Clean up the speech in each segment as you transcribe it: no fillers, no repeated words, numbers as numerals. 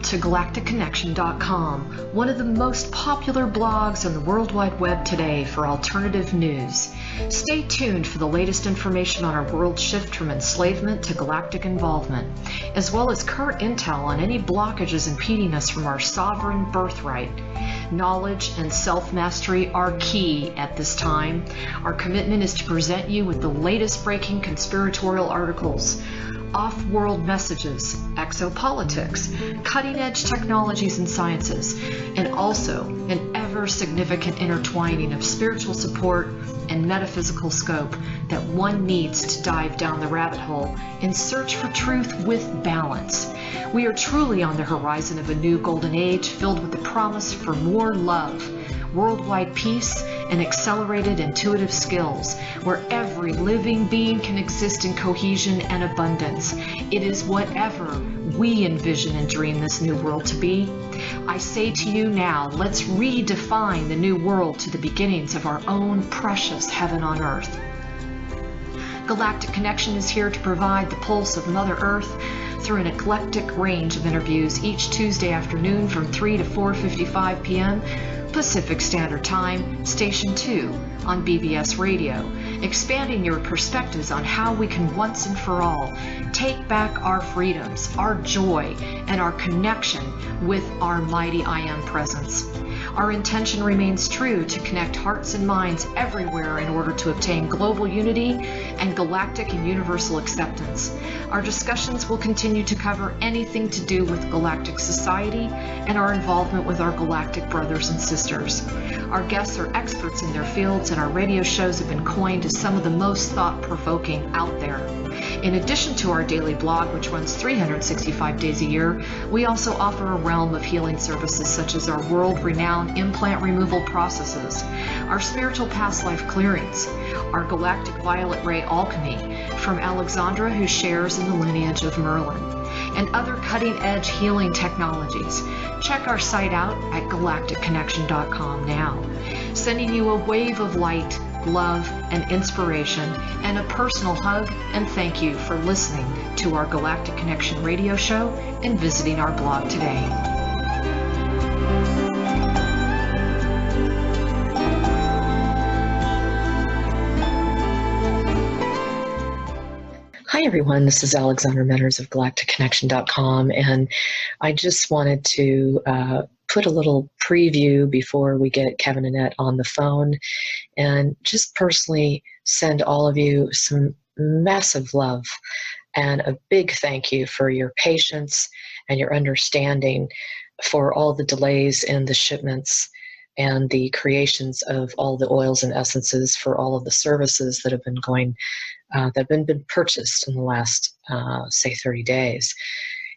to galacticconnection.com, one of the most popular blogs on the World Wide Web today for alternative news. Stay tuned for the latest information on our world shift from enslavement to galactic involvement, as well as current intel on any blockages impeding us from our sovereign birthright. Knowledge and self-mastery are key at this time. Our commitment is to present you with the latest breaking conspiratorial articles, off-world messages, exopolitics, cutting-edge technologies and sciences, and also an ever-significant intertwining of spiritual support and metaphysical scope that one needs to dive down the rabbit hole in search for truth with balance. We are truly on the horizon of a new golden age filled with the promise for more love, worldwide peace, and accelerated intuitive skills, where every living being can exist in cohesion and abundance. It is whatever we envision and dream this new world to be. I say to you now, let's redefine the new world to the beginnings of our own precious heaven on earth. Galactic Connection is here to provide the pulse of Mother Earth through an eclectic range of interviews each Tuesday afternoon from 3 to 4:55 p.m. Pacific Standard Time, Station 2 on BBS Radio, expanding your perspectives on how we can once and for all take back our freedoms, our joy, and our connection with our mighty I Am presence. Our intention remains true to connect hearts and minds everywhere in order to obtain global unity and galactic and universal acceptance. Our discussions will continue to cover anything to do with galactic society and our involvement with our galactic brothers and sisters. Our guests are experts in their fields, and our radio shows have been coined as some of the most thought-provoking out there. In addition to our daily blog, which runs 365 days a year, we also offer a realm of healing services such as our world-renowned implant removal processes, our spiritual past life clearings, our galactic violet ray alchemy from Alexandra, who shares in the lineage of Merlin, and other cutting-edge healing technologies. Check our site out at galacticconnection.com now, sending you a wave of light, love, and inspiration, and a personal hug and thank you for listening to our Galactic Connection radio show and visiting our blog today. Hi everyone, this is Alexandra Meadors of GalacticConnection.com, and I just wanted to put a little preview before we get Kevin and Annett on the phone, and just personally send all of you some massive love and a big thank you for your patience and your understanding for all the delays in the shipments and the creations of all the oils and essences for all of the services that have been going, that have been purchased in the last, say, 30 days.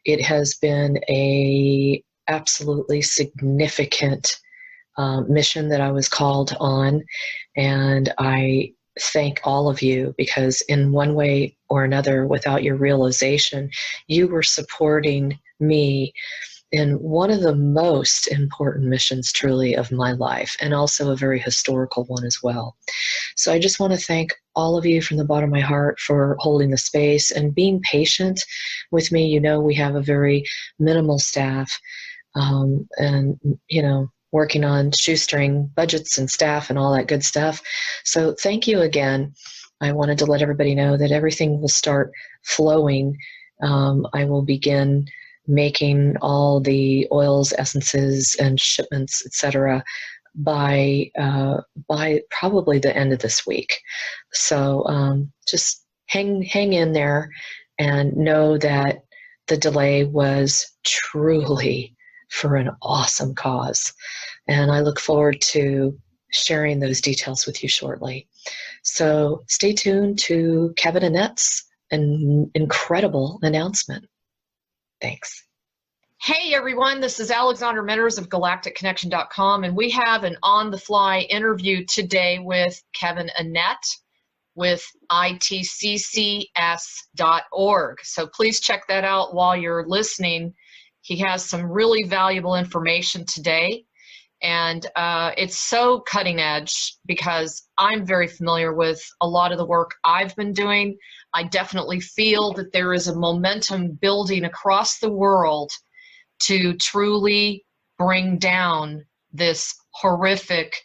It has been a absolutely significant mission that I was called on, and I thank all of you because in one way or another, without your realization, you were supporting me in one of the most important missions truly of my life, and also a very historical one as well. So I just want to thank all of you from the bottom of my heart for holding the space and being patient with me. You know, we have a very minimal staff, and, you know, working on shoestring budgets and staff and all that good stuff. So thank you again. I wanted to let everybody know that everything will start flowing. I will begin making all the oils, essences, and shipments, etc., by probably the end of this week. So just hang in there and know that the delay was truly for an awesome cause. And I look forward to sharing those details with you shortly. So stay tuned to Kevin and Annett's an incredible announcement. Thanks. Hey everyone, this is Alexandra Meadors of GalacticConnection.com, and we have an on-the-fly interview today with Kevin Annett with ITCCS.org. So please check that out while you're listening. He has some really valuable information today, and it's so cutting edge because I'm very familiar with a lot of the work I've been doing. I definitely feel that there is a momentum building across the world to truly bring down this horrific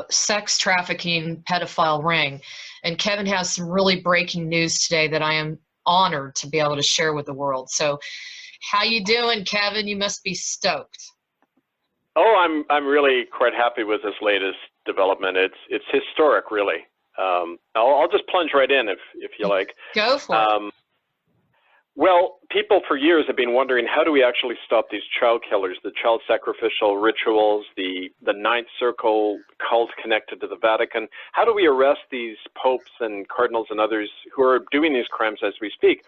sex trafficking pedophile ring. And Kevin has some really breaking news today that I am honored to be able to share with the world. So how you doing, Kevin? You must be stoked. Oh, I'm really quite happy with this latest development. It's historic, really. I'll just plunge right in if you like. Go for it. Well, people for years have been wondering, how do we actually stop these child killers, the child sacrificial rituals, the Ninth Circle cult connected to the Vatican? How do we arrest these popes and cardinals and others who are doing these crimes as we speak?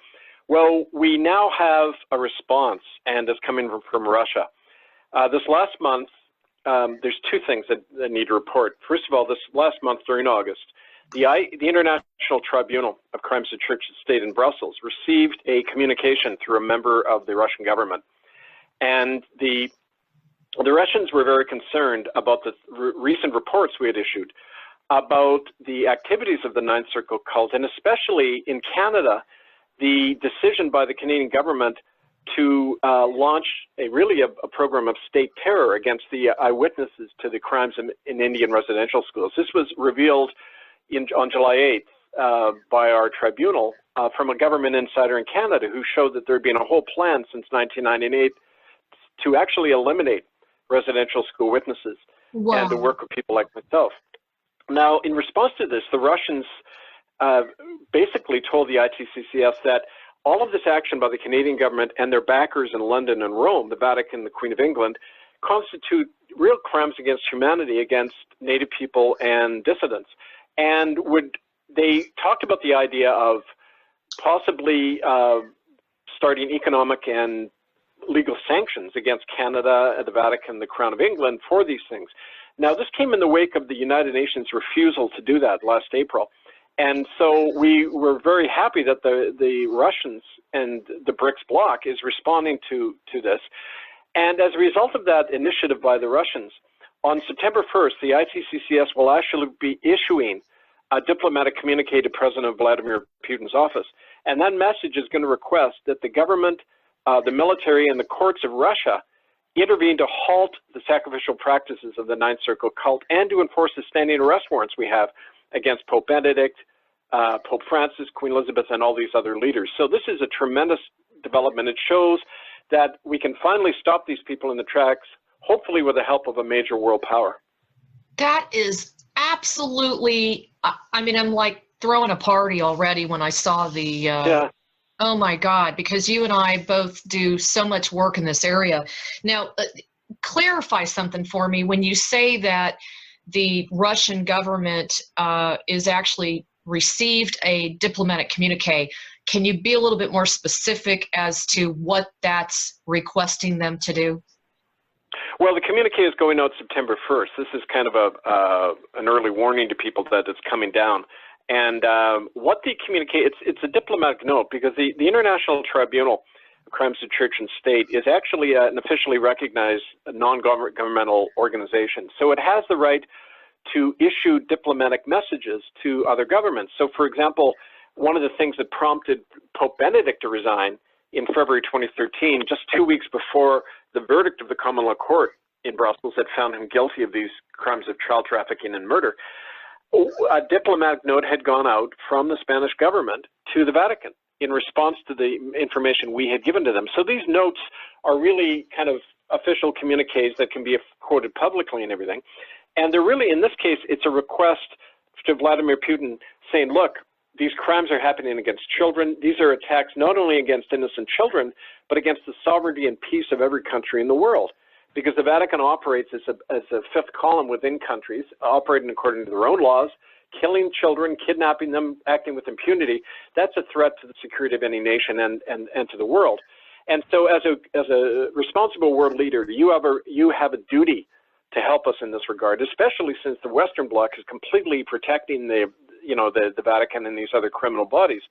Well, we now have a response, and it's coming from Russia. This last month, there's two things that I need to report. First of all, this last month during August, the International Tribunal of Crimes of Church and State in Brussels received a communication through a member of the Russian government. And the Russians were very concerned about the recent reports we had issued about the activities of the Ninth Circle cult, and especially in Canada, the decision by the Canadian government to launch a program of state terror against the eyewitnesses to the crimes in Indian residential schools. This was revealed on July 8th by our tribunal from a government insider in Canada who showed that there had been a whole plan since 1998 to actually eliminate residential school witnesses. Wow. And to work with people like myself. Now, in response to this, the Russians basically told the ITCCS that all of this action by the Canadian government and their backers in London and Rome, the Vatican, the Queen of England, constitute real crimes against humanity, against Native people and dissidents. And they talked about the idea of possibly starting economic and legal sanctions against Canada, the Vatican, the Crown of England for these things. Now, this came in the wake of the United Nations refusal to do that last April. And so we were very happy that the Russians and the BRICS bloc is responding to this. And as a result of that initiative by the Russians, on September 1st, the ITCCS will actually be issuing a diplomatic communique to President Vladimir Putin's office. And that message is going to request that the government, the military, and the courts of Russia intervene to halt the sacrificial practices of the Ninth Circle cult and to enforce the standing arrest warrants we have against Pope Benedict, Pope Francis, Queen Elizabeth, and all these other leaders. So this is a tremendous development. It shows that we can finally stop these people in the tracks, hopefully with the help of a major world power. That is absolutely, I mean, I'm like throwing a party already when I saw the, oh my God, because you and I both do so much work in this area. Now, clarify something for me. When you say that the Russian government is actually received a diplomatic communique, can you be a little bit more specific as to what that's requesting them to do? Well, the communique is going out September 1st. This is kind of an early warning to people that it's coming down. And what the communique, it's a diplomatic note because the International Tribunal of Crimes of Church and State is actually an officially recognized non-governmental organization. So it has the right to issue diplomatic messages to other governments. So, for example, one of the things that prompted Pope Benedict to resign in February 2013, just 2 weeks before the verdict of the Common Law Court in Brussels that found him guilty of these crimes of child trafficking and murder, a diplomatic note had gone out from the Spanish government to the Vatican in response to the information we had given to them. So these notes are really kind of official communiques that can be quoted publicly and everything. And they're really, in this case, it's a request to Vladimir Putin saying, look, these crimes are happening against children. These are attacks not only against innocent children, but against the sovereignty and peace of every country in the world. Because the Vatican operates as a fifth column within countries, operating according to their own laws, killing children, kidnapping them, acting with impunity. That's a threat to the security of any nation and to the world. And so as a responsible world leader, you have a duty to help us in this regard, especially since the Western Bloc is completely protecting the Vatican and these other criminal bodies,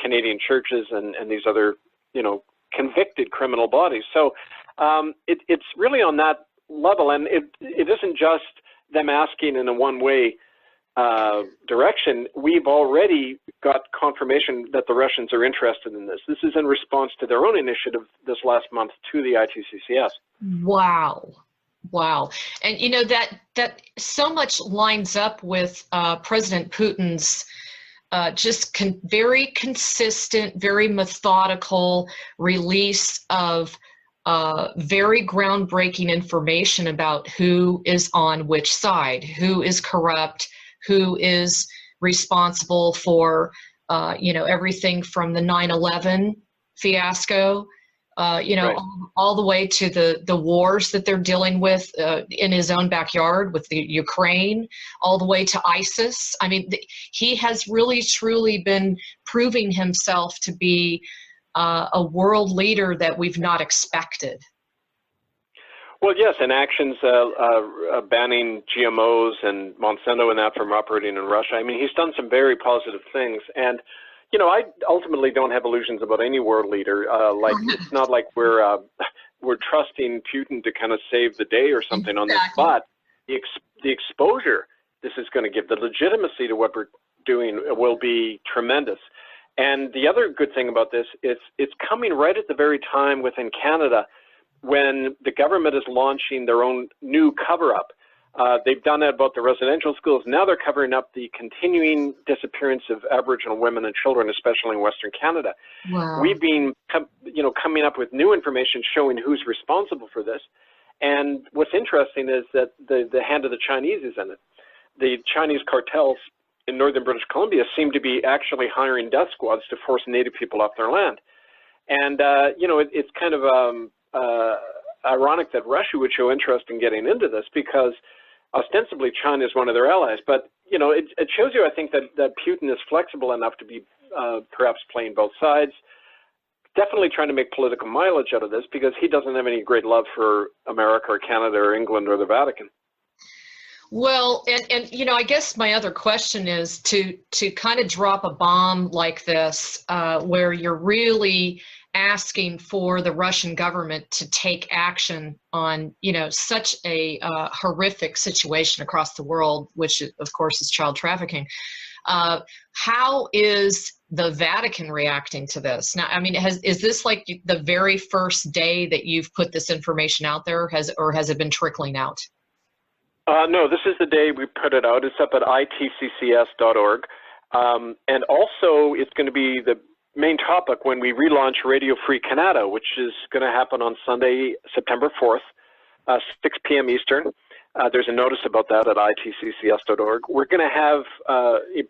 Canadian churches and these other, convicted criminal bodies. So it's really on that level, and it isn't just them asking in a one way direction, we've already got confirmation that the Russians are interested in this. This is in response to their own initiative this last month to the ITCCS. Wow. Wow. And you know, that so much lines up with President Putin's very consistent, very methodical release of very groundbreaking information about who is on which side, who is corrupt, who is responsible for, everything from the 9/11 fiasco, Right. all the way to the wars that they're dealing with in his own backyard with the Ukraine, all the way to ISIS. I mean, he has really, truly been proving himself to be a world leader that we've not expected. Well, yes, and actions banning GMOs and Monsanto and that from operating in Russia. I mean, he's done some very positive things. And, I ultimately don't have illusions about any world leader. It's not like we're trusting Putin to kind of save the day or something on this, but the exposure this is going to give, the legitimacy to what we're doing will be tremendous. And the other good thing about this is it's coming right at the very time within Canada when the government is launching their own new cover-up. They've done that about the residential schools. Now they're covering up the continuing disappearance of Aboriginal women and children, especially in Western Canada. Wow. We've been, coming up with new information showing who's responsible for this. And what's interesting is that the hand of the Chinese is in it. The Chinese cartels in northern British Columbia seem to be actually hiring death squads to force Native people off their land. And, it's kind of ironic that Russia would show interest in getting into this because ostensibly China is one of their allies. But, it shows you, I think, that Putin is flexible enough to be perhaps playing both sides, definitely trying to make political mileage out of this because he doesn't have any great love for America or Canada or England or the Vatican. Well, and I guess my other question is to kind of drop a bomb like this, where you're really asking for the Russian government to take action on, such a horrific situation across the world, which of course is child trafficking. How is the Vatican reacting to this? Now, I mean, is this like the very first day that you've put this information out there, or has it been trickling out? No, this is the day we put it out. It's up at ITCCS.org. And also, it's going to be the main topic when we relaunch Radio Free Canada, which is going to happen on Sunday, September 4th, 6 p.m. Eastern. There's a notice about that at ITCCS.org. We're going to have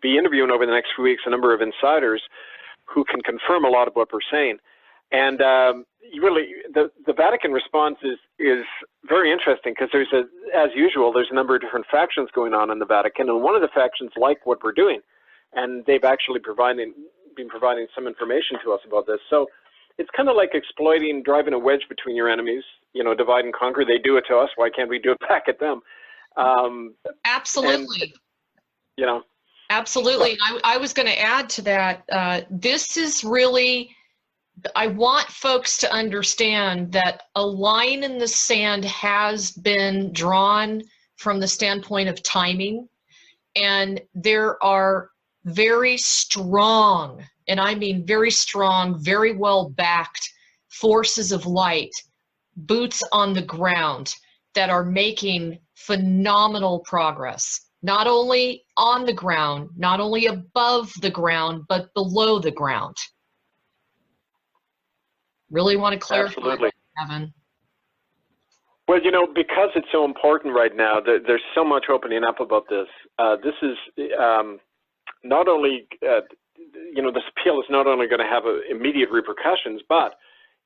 be interviewing over the next few weeks a number of insiders who can confirm a lot of what we're saying. And really, the Vatican response is very interesting because as usual, there's a number of different factions going on in the Vatican, and one of the factions like what we're doing, and they've actually been providing some information to us about this. So it's kind of like driving a wedge between your enemies, divide and conquer. They do it to us. Why can't we do it back at them? Absolutely. And, Absolutely. And I was going to add to that, this is really, I want folks to understand that a line in the sand has been drawn from the standpoint of timing, and there are very strong, and I mean very strong, very well backed forces of light, boots on the ground, that are making phenomenal progress, not only on the ground, not only above the ground, but below the ground. Really want to clarify Absolutely. that, Kevin. Well, because it's so important right now, there's so much opening up about this. This is not only, this appeal is not only going to have immediate repercussions, but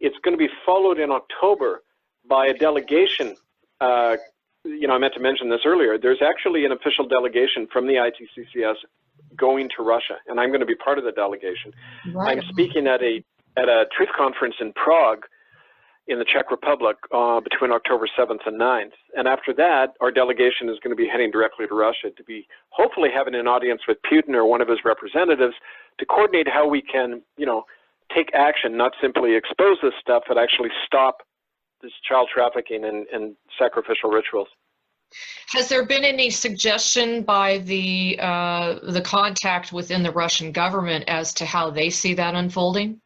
it's going to be followed in October by a delegation. I meant to mention this earlier. There's actually an official delegation from the ITCCS going to Russia, and I'm going to be part of the delegation. Right. I'm speaking at a truth conference in Prague in the Czech Republic between October 7th and 9th. And after that, our delegation is going to be heading directly to Russia to be hopefully having an audience with Putin or one of his representatives to coordinate how we can, take action, not simply expose this stuff, but actually stop this child trafficking and sacrificial rituals. Has there been any suggestion by the contact within the Russian government as to how they see that unfolding?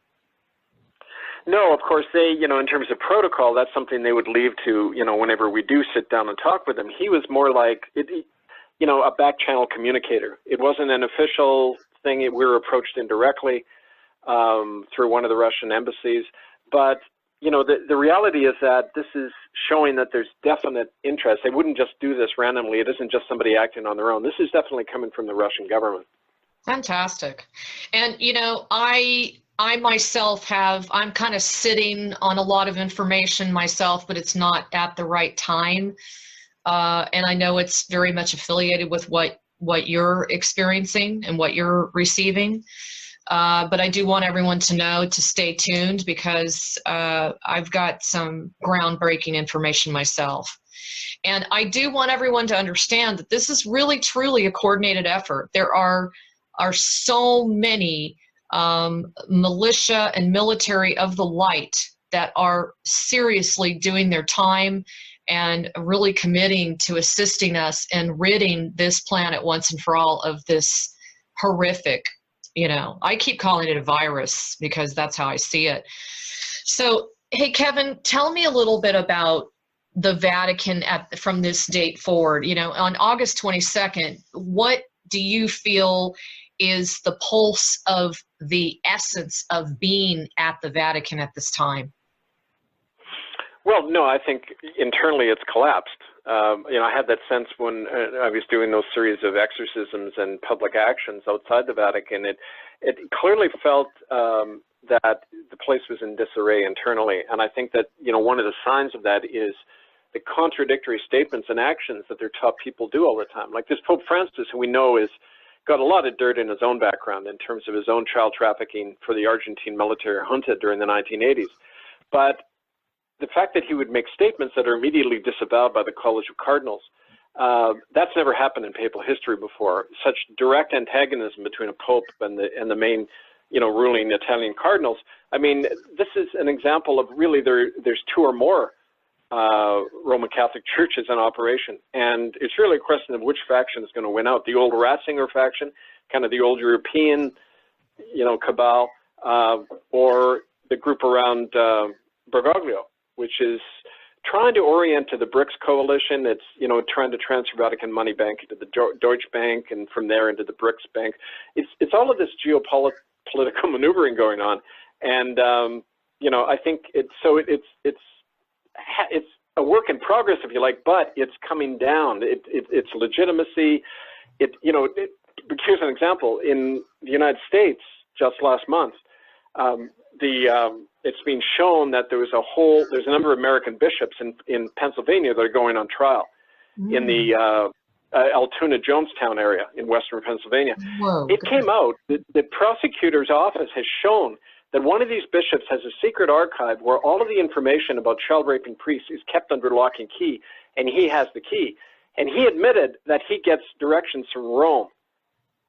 No, of course, they, in terms of protocol, that's something they would leave to, whenever we do sit down and talk with him. He was more like, a back channel communicator. It wasn't an official thing. We were approached indirectly through one of the Russian embassies. But, the reality is that this is showing that there's definite interest. They wouldn't just do this randomly. It isn't just somebody acting on their own. This is definitely coming from the Russian government. Fantastic. And, I myself I'm kind of sitting on a lot of information myself, but it's not at the right time. And I know it's very much affiliated with what you're experiencing and what you're receiving. But I do want everyone to know to stay tuned, because I've got some groundbreaking information myself. And I do want everyone to understand that this is really, truly a coordinated effort. There are so many militia and military of the light that are seriously doing their time and really committing to assisting us in ridding this planet once and for all of this horrific, I keep calling it a virus because that's how I see it. So, hey, Kevin, tell me a little bit about the Vatican from this date forward. On August 22nd, what do you feel is the pulse of the essence of being at the Vatican at this time? Well, no, I think internally it's collapsed. I had that sense when I was doing those series of exorcisms and public actions outside the Vatican. It clearly felt that the place was in disarray internally. And I think that, one of the signs of that is the contradictory statements and actions that their top people do all the time. Like this Pope Francis, who we know is got a lot of dirt in his own background in terms of his own child trafficking for the Argentine military junta during the 1980s. But the fact that he would make statements that are immediately disavowed by the College of Cardinals, that's never happened in papal history before. Such direct antagonism between a pope and the main, ruling Italian cardinals. I mean, this is an example of really there's two or more Roman Catholic churches in operation, and it's really a question of which faction is going to win out. The old Ratzinger faction, kind of the old European, cabal, or the group around Bergoglio, which is trying to orient to the BRICS coalition. It's, trying to transfer Vatican money bank into the Deutsche Bank and from there into the BRICS bank. It's all of this geopolitical maneuvering going on. And, I think it's a work in progress, if you like, but it's coming down. It's legitimacy. Here's an example. In the United States, just last month, it's being shown that there's a number of American bishops in Pennsylvania that are going on trial in the Altoona, Jonestown area in western Pennsylvania. Whoa. It came out that the prosecutor's office has shown that one of these bishops has a secret archive where all of the information about child raping priests is kept under lock and key, and he has the key. And he admitted that he gets directions from Rome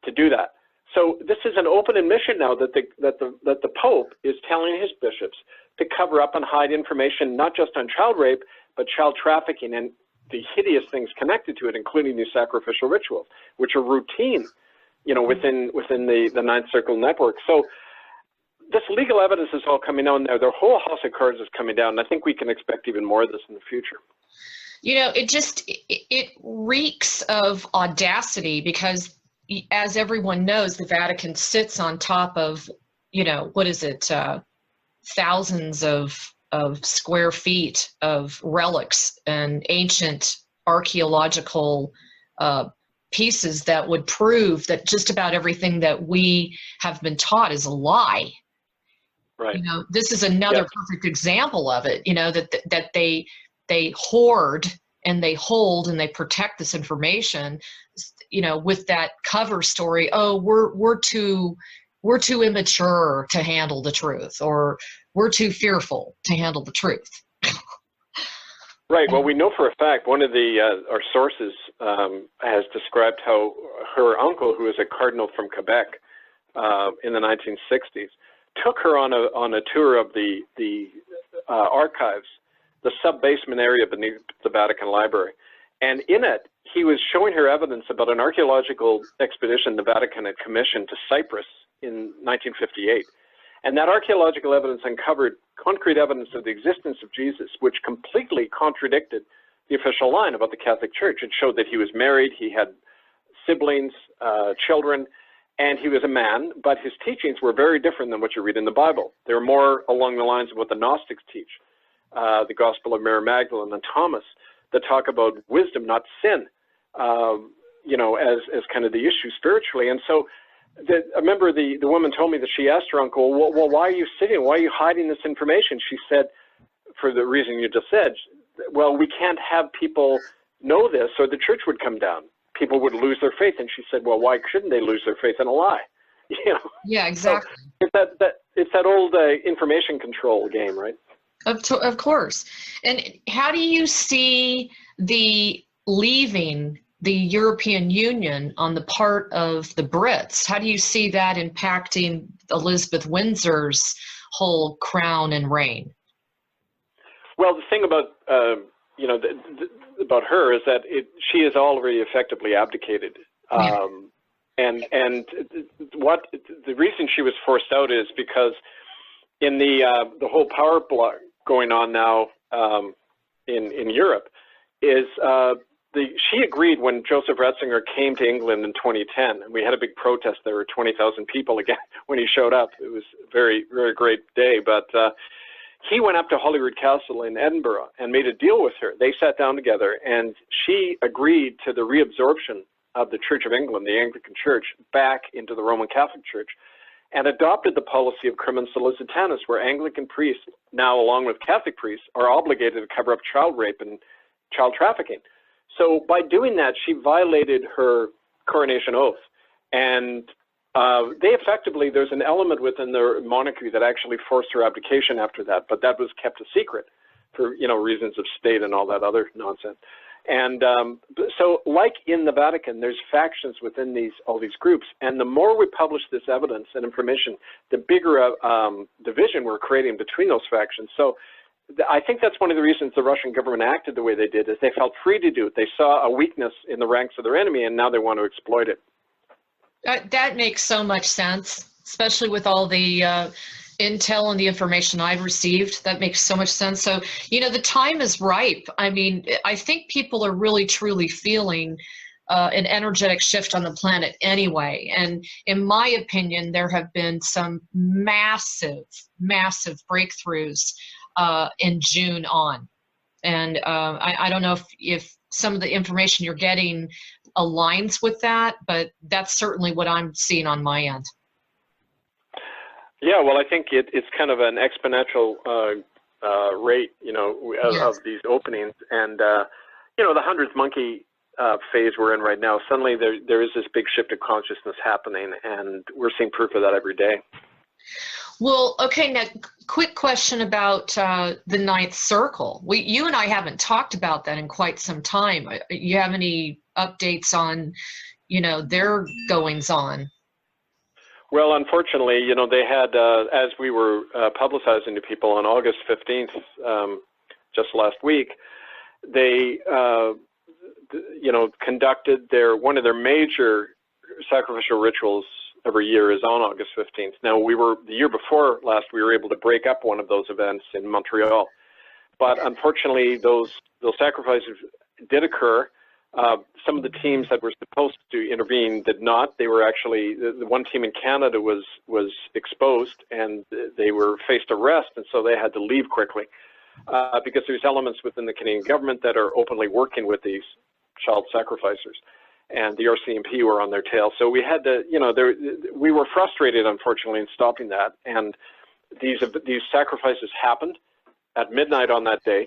to do that. So this is an open admission now that the Pope is telling his bishops to cover up and hide information, not just on child rape, but child trafficking and the hideous things connected to it, including these sacrificial rituals, which are routine, within the Ninth Circle network. So this legal evidence is all coming out now. The whole house of cards is coming down, and I think we can expect even more of this in the future. It reeks of audacity because, as everyone knows, the Vatican sits on top of, thousands of square feet of relics and ancient archaeological pieces that would prove that just about everything that we have been taught is a lie. Right. This is another perfect example of it, that they hoard and they hold and they protect this information, with that cover story. Oh, we're too immature to handle the truth, or we're too fearful to handle the truth. Right. Well, we know for a fact, one of our sources has described how her uncle, who is a cardinal from Quebec in the 1960s, took her on a tour of the archives, the sub-basement area beneath the Vatican Library. And in it, he was showing her evidence about an archaeological expedition the Vatican had commissioned to Cyprus in 1958. And that archaeological evidence uncovered concrete evidence of the existence of Jesus, which completely contradicted the official line about the Catholic Church. It showed that he was married, he had siblings, children, and he was a man, but his teachings were very different than what you read in the Bible. They were more along the lines of what the Gnostics teach, the Gospel of Mary Magdalene and Thomas, that talk about wisdom, not sin, as kind of the issue spiritually. And so I remember the woman told me that she asked her uncle, well, why are you sitting? Why are you hiding this information? She said, for the reason you just said, well, we can't have people know this or the church would come down. People would lose their faith. And she said, well, why shouldn't they lose their faith in a lie? Yeah, exactly. So it's that old information control game, right? Of course. And how do you see the leaving the European Union on the part of the Brits? How do you see that impacting Elizabeth Windsor's whole crown and reign? Well, the thing about about her is that she has already effectively abdicated, and what the reason she was forced out is because in the whole power block going on now in Europe is she agreed when Joseph Ratzinger came to England in 2010, and we had a big protest. There were 20,000 people again when he showed up. It was a very, very great day, but he went up to Holyrood Castle in Edinburgh and made a deal with her. They sat down together, and she agreed to the reabsorption of the Church of England, the Anglican Church, back into the Roman Catholic Church, and adopted the policy of crimen solicitanis, where Anglican priests, now along with Catholic priests, are obligated to cover up child rape and child trafficking. So by doing that, she violated her coronation oath. And they effectively, there's an element within the monarchy that actually forced her abdication after that, but that was kept a secret for, reasons of state and all that other nonsense. And so like in the Vatican, there's factions within all these groups. And the more we publish this evidence and information, the bigger division we're creating between those factions. So I think that's one of the reasons the Russian government acted the way they did, is they felt free to do it. They saw a weakness in the ranks of their enemy, and now they want to exploit it. That makes so much sense, especially with all the intel and the information I've received. That makes so much sense. So, the time is ripe. I mean, I think people are really, truly feeling an energetic shift on the planet anyway. And in my opinion, there have been some massive, massive breakthroughs in June on. And I don't know if some of the information you're getting aligns with that, but that's certainly what I'm seeing on my end. Yeah, well, I think it's kind of an exponential rate, of these openings. And, the 100th monkey phase we're in right now, suddenly there is this big shift of consciousness happening, and we're seeing proof of that every day. Well, okay, now, quick question about the Ninth Circle. You and I haven't talked about that in quite some time. You have any updates on, their goings-on? Well, unfortunately, they had, as we were publicizing to people on August 15th, just last week, they, conducted one of their major sacrificial rituals every year is on August 15th. Now, the year before last, we were able to break up one of those events in Montreal. But unfortunately, those sacrifices did occur. Some of the teams that were supposed to intervene did not. They were actually, the one team in Canada was exposed, and they were faced arrest, and so they had to leave quickly because there's elements within the Canadian government that are openly working with these child sacrificers. And the RCMP were on their tail. So we had to, we were frustrated, unfortunately, in stopping that. And these sacrifices happened at midnight on that day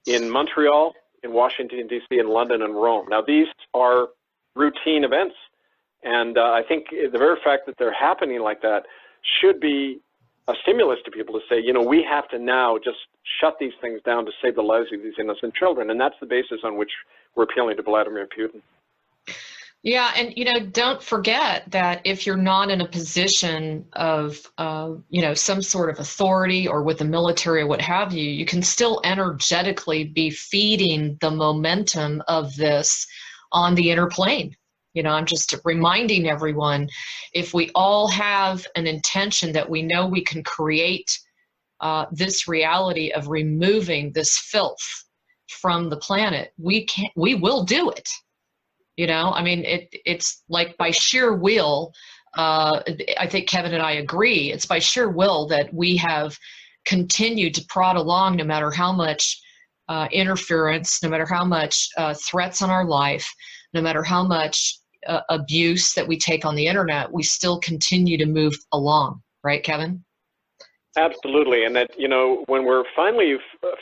in Montreal, in Washington, D.C., in London, and Rome. Now, these are routine events. And I think the very fact that they're happening like that should be a stimulus to people to say, we have to now just shut these things down to save the lives of these innocent children. And that's the basis on which we're appealing to Vladimir Putin. Yeah, and don't forget that if you're not in a position of some sort of authority or with the military or what have you, you can still energetically be feeding the momentum of this on the inner plane. I'm just reminding everyone, if we all have an intention that we know we can create this reality of removing this filth from the planet, we will do it. I mean, it's like by sheer will. I think Kevin and I agree. It's by sheer will that we have continued to prod along, no matter how much interference, no matter how much threats on our life, no matter how much abuse that we take on the internet, we still continue to move along. Right, Kevin? Absolutely, and that, when we're finally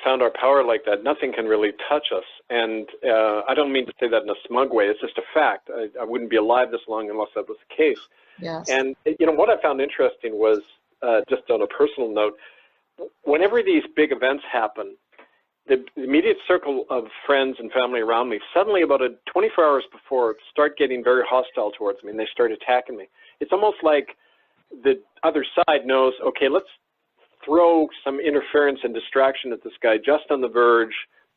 found our power like that, nothing can really touch us. And I don't mean to say that in a smug way. It's just a fact. I wouldn't be alive this long unless that was the case. Yes. And, what I found interesting was, just on a personal note, whenever these big events happen, the immediate circle of friends and family around me, suddenly about 24 hours before, start getting very hostile towards me, and they start attacking me. It's almost like the other side knows, okay, let's throw some interference and distraction at this guy just on the verge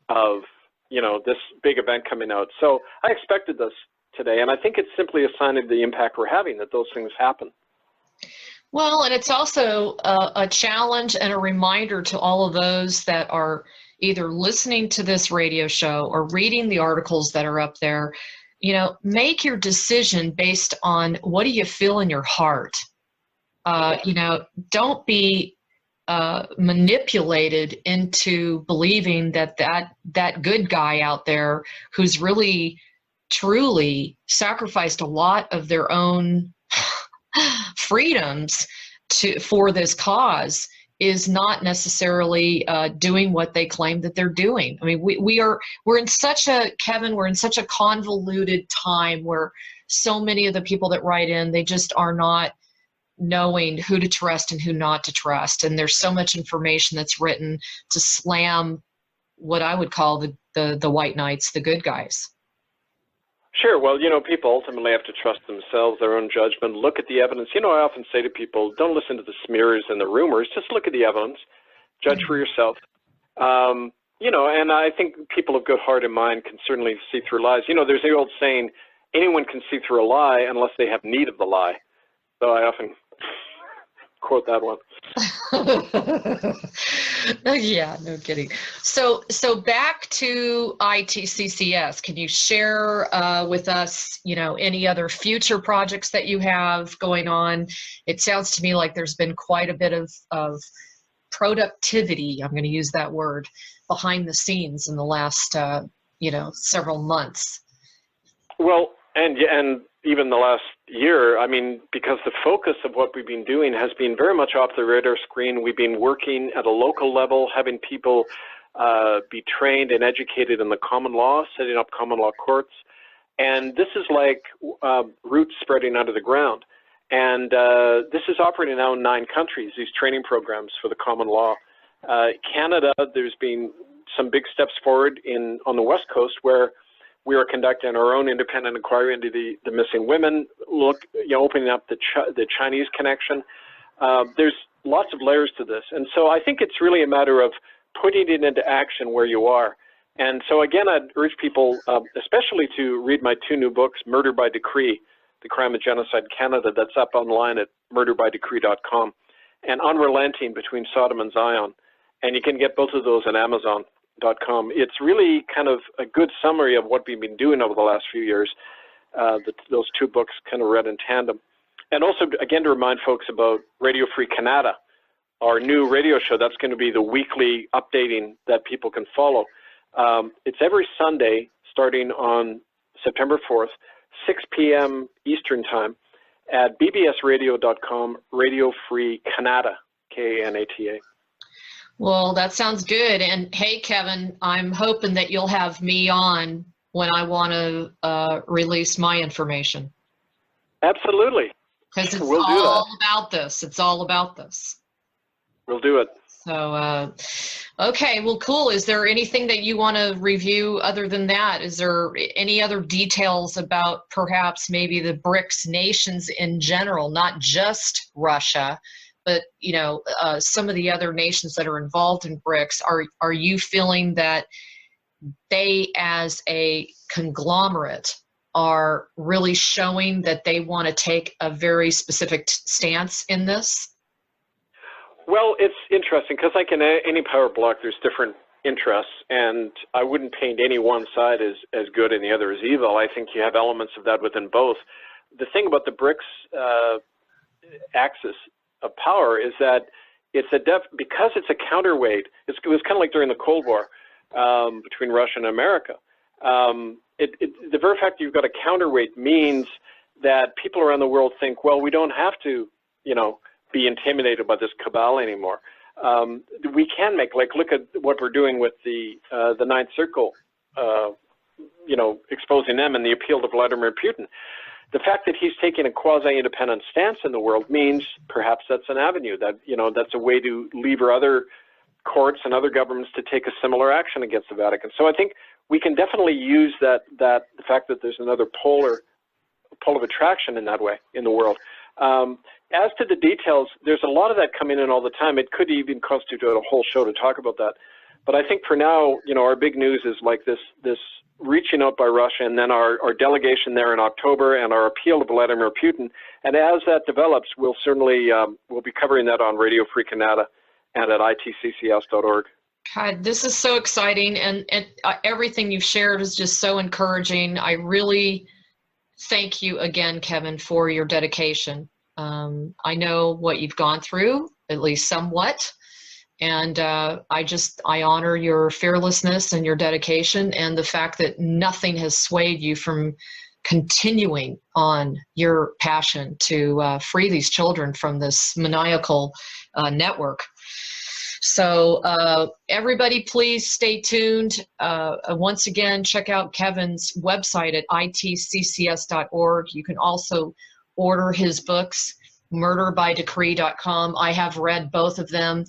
of, this big event coming out. So I expected this today, and I think it's simply a sign of the impact we're having that those things happen. Well, and it's also a challenge and a reminder to all of those that are either listening to this radio show or reading the articles that are up there. Make your decision based on what do you feel in your heart. Don't be manipulated into believing that good guy out there who's really truly sacrificed a lot of their own freedoms for this cause is not necessarily doing what they claim that they're doing. I mean, we're in such a convoluted time where so many of the people that write in, they just are not knowing who to trust and who not to trust. And there's so much information that's written to slam what I would call the white knights, the good guys. Sure. Well, people ultimately have to trust themselves, their own judgment, look at the evidence. I often say to people, don't listen to the smears and the rumors, just look at the evidence, judge for yourself. And I think people of good heart and mind can certainly see through lies. There's the old saying, anyone can see through a lie unless they have need of the lie. So I often quote that one. Yeah, no kidding. So back to ITCCS. Can you share with us, any other future projects that you have going on? It sounds to me like there's been quite a bit of productivity, I'm going to use that word, behind the scenes in the last, several months. Well, and even the last year, I mean, because the focus of what we've been doing has been very much off the radar screen. We've been working at a local level, having people be trained and educated in the common law, setting up common law courts. And this is like roots spreading out of the ground. And this is operating now in 9 countries, these training programs for the common law. Canada, there's been some big steps forward on the West Coast where we are conducting our own independent inquiry into the missing women, opening up the Chinese connection. There's lots of layers to this. And so I think it's really a matter of putting it into action where you are. And so again, I'd urge people, especially to read my 2 new books, Murder by Decree, The Crime of Genocide Canada, that's up online at murderbydecree.com, and Unrelenting, Between Sodom and Zion. And you can get both of those on Amazon.com. It's really kind of a good summary of what we've been doing over the last few years. Those 2 books kind of read in tandem. And also, again, to remind folks about Radio Free Canada, our new radio show. That's going to be the weekly updating that people can follow. It's every Sunday starting on September 4th, 6 p.m. Eastern Time at bbsradio.com, Radio Free Canada, K-A-N-A-T-A. Well, that sounds good. And hey, Kevin, I'm hoping that you'll have me on when I want to release my information. Absolutely. Because it's all about this. It's all about this. We'll do it. So, okay, well, cool. Is there anything that you want to review other than that? Is there any other details about perhaps maybe the BRICS nations in general, not just Russia, but, you know, some of the other nations that are involved in BRICS? Are you feeling that they, as a conglomerate, are really showing that they want to take a very specific stance in this? Well, it's interesting because like in any power block, there's different interests, and I wouldn't paint any one side as good and the other as evil. I think you have elements of that within both. The thing about the BRICS axis of power is that it's because it's a counterweight. It was kind of like during the Cold War between Russia and America. The very fact that you've got a counterweight means that people around the world think, well, we don't have to, you know, be intimidated by this cabal anymore. We can make, like, look at what we're doing with the Ninth Circle, you know, exposing them and the appeal to Vladimir Putin. The fact that he's taking a quasi-independent stance in the world means perhaps that's an avenue, that, you know, that's a way to lever other courts and other governments to take a similar action against the Vatican. So I think we can definitely use the fact that there's another pull of attraction in that way in the world. As to the details, there's a lot of that coming in all the time. It could even constitute a whole show to talk about that. But I think for now, you know, our big news is like this reaching out by Russia, and then our delegation there in October, and our appeal to Vladimir Putin. And as that develops, we'll certainly we'll be covering that on Radio Free Canada and at ITCCS.org. God, this is so exciting, and everything you've shared is just so encouraging. I really thank you again, Kevin, for your dedication. I know what you've gone through, at least somewhat, and I honor your fearlessness and your dedication, and the fact that nothing has swayed you from continuing on your passion to free these children from this maniacal network. So everybody, please stay tuned. Once again, check out Kevin's website at ITCCS.org. You can also order his books, murderbydecree.com. I have read both of them.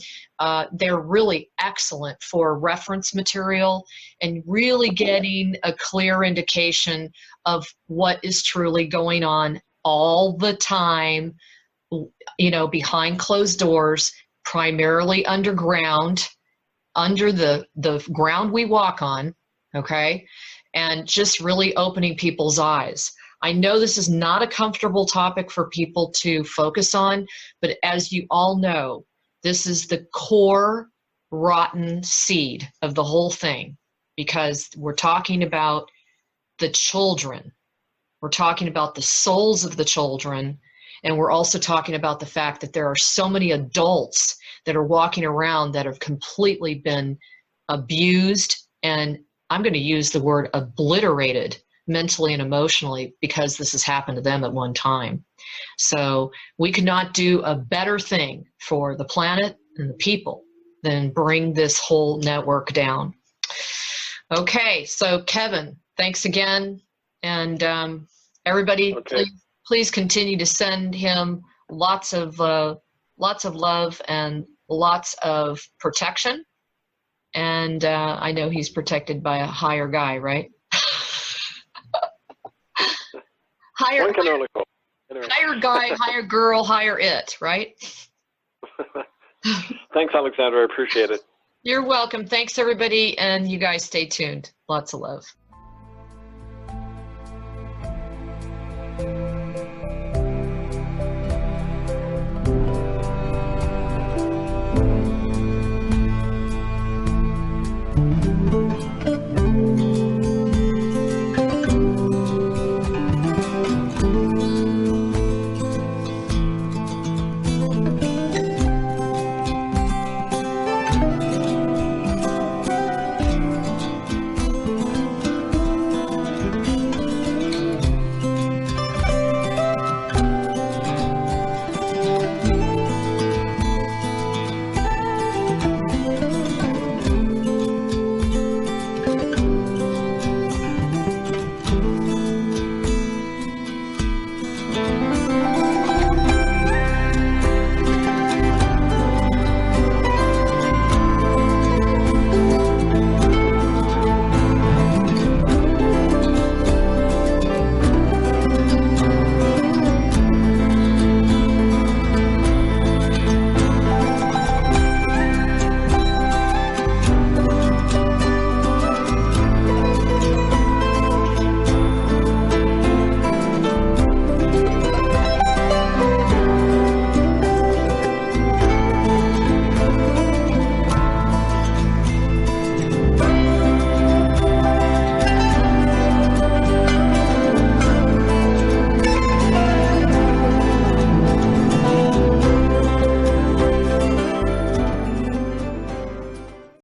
They're really excellent for reference material and really getting a clear indication of what is truly going on all the time, you know, behind closed doors, primarily underground, under the ground we walk on, okay? And just really opening people's eyes. I know this is not a comfortable topic for people to focus on, but as you all know, this is the core rotten seed of the whole thing, because we're talking about the children. We're talking about the souls of the children, and we're also talking about the fact that there are so many adults that are walking around that have completely been abused, and I'm going to use the word obliterated mentally and emotionally, because this has happened to them at one time. So we could not do a better thing for the planet and the people than bring this whole network down. Okay, so Kevin, thanks again, and everybody, okay, please continue to send him lots of love and lots of protection. And I know he's protected by a higher guy, right? Higher guy, higher girl, higher it, right? Thanks, Alexandra. I appreciate it. You're welcome. Thanks, everybody. And you guys stay tuned. Lots of love.